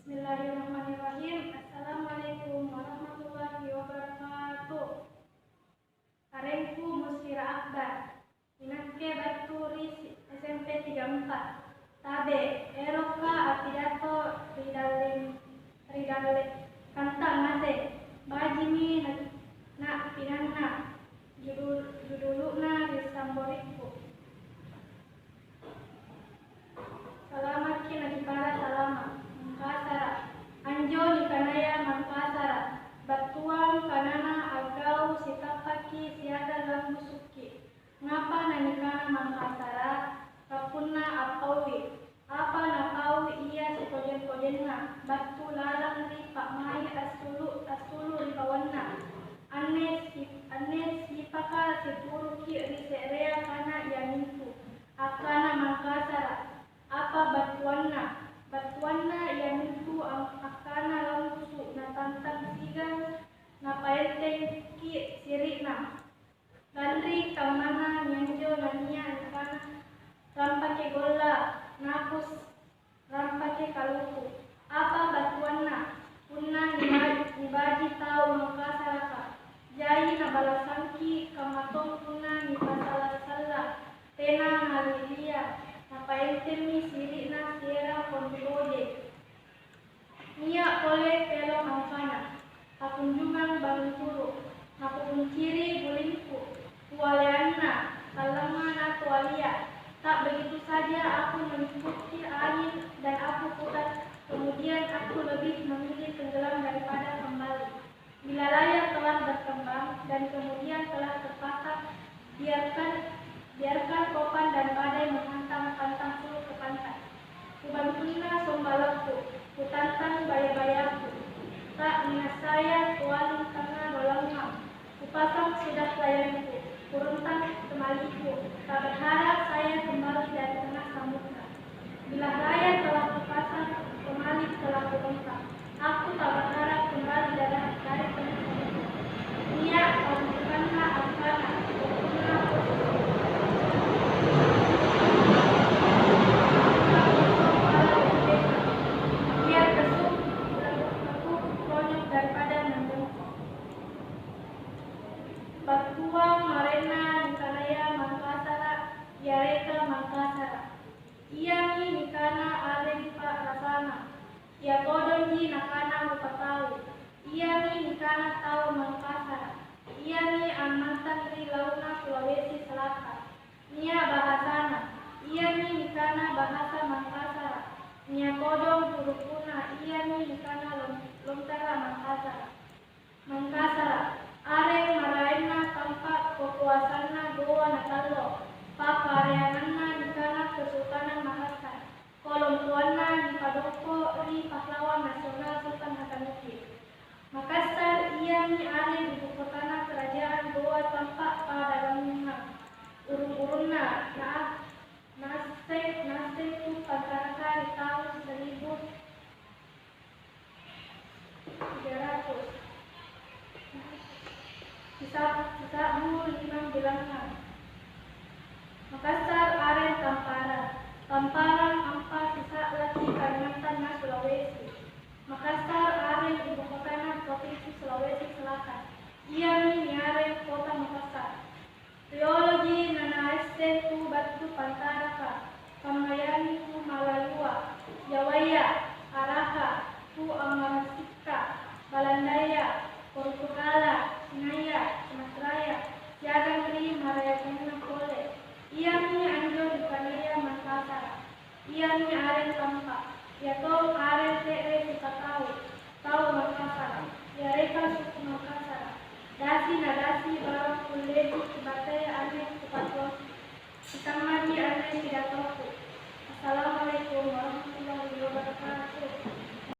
Bismillahirrahmanirrahim. Assalamualaikum warahmatullahi wabarakatuh. Karengku Musfira Akbar. Minatke Baturi SMP 34. Tabe Eroka Apidato Ridale Kanta Mase. Bajimi nak pinanna. Juduluna Risamboriku. Salamat kinagipara salama. Mangkasara anjo ni kanaya mangkasara batuang kanana agau sitapaki siaga lambusuki ngapa nanikana mangkasara kapunna apawi apa napawi iya sikojen-kojenna batu lalang ri pakmai asulu ri bawanna ane sipaka sipuruki ri serea kana yaninku akana mangkasara apa batuanna yang itu akana lambusu na tantang sigang na paenteng ki sirina landri kamana nyanjo nania akana rampake golla napus rampake kaluku apa batuanna punna nibaji tau makasaraka jai na balasangki kamatong punna ni pasala-sala tena ngalilia napaentemi sirina sierra kondiode nia oleh pelo mangkana takunjungan bangturu nakunciri bulingku tualeanna talamana tualia tak begitu saja aku mengikuti angin dan aku putar kemudian aku lebih memilih tenggelam daripada kembali bila layar telah berkembang dan kemudian telah terpatah biarkan topan dan badai menghantam-hantam ke pantai. Kubantunya sombalakku, kutantang baya-bayaku. Tak minasaya tualing tengah dolangnya. Kupasang sudah layanku, kurentang temaliku. Tak berharap saya kembali dari tengah samudra. Bila layar telah kupasang, temali telah kurentang. Aku tak berharap kembali dari tengah samudra. Niat pembukannya akana, pembukannya Batuang marena nikanaya mangkasara yareka mangkasara iyami nikana arepa rasana ya kodonji nakana rupatawi iyami nikana tau mangkasara iyami amantang ri launa Sulawesi Selatan nia bahasana iyami nikana bahasa mangkasara nia kodong turupuna iyami nikana lontara mangkasara are maraena tampak kekuasaanna goa natalo pakareananna nikana Kesultanan Makassar kolom tuanna di Padoko ri pahlawan nasional Sultan Hasanuddin Makassar iyami are ibu kotana kerajaan goa tampak pada dalamnya urung-urungna nasib tu pancaraka di tahun 1300 Sisa limang bilangan. Makassar aren Tamparan ampa sisa lagi Kalimantan na Sulawesi. Makassar aren ibu kotana Provinsi Sulawesi Selatan. Iyami niaren kota Makassar. Teologi nanaeste tu batu pantaraka. Pamayani tu Malalua. Jawaya, Araka, tu Amarasika, Balandaya, Portugala, Sinaya, Sumateraya, Siagang Ri, Marayakana Kole. Iyami anjo di Kanaya Mangkasara. Iyami aren tampak. Yato aren tere sukatawi. Tau Mangkasara. Yareka suku Mangkasara. Dasi nadasi barang kuleji kibataya ane kupatwa. Kitamadi ane pidatoku. Assalamualaikum warahmatullahi wabarakatuh.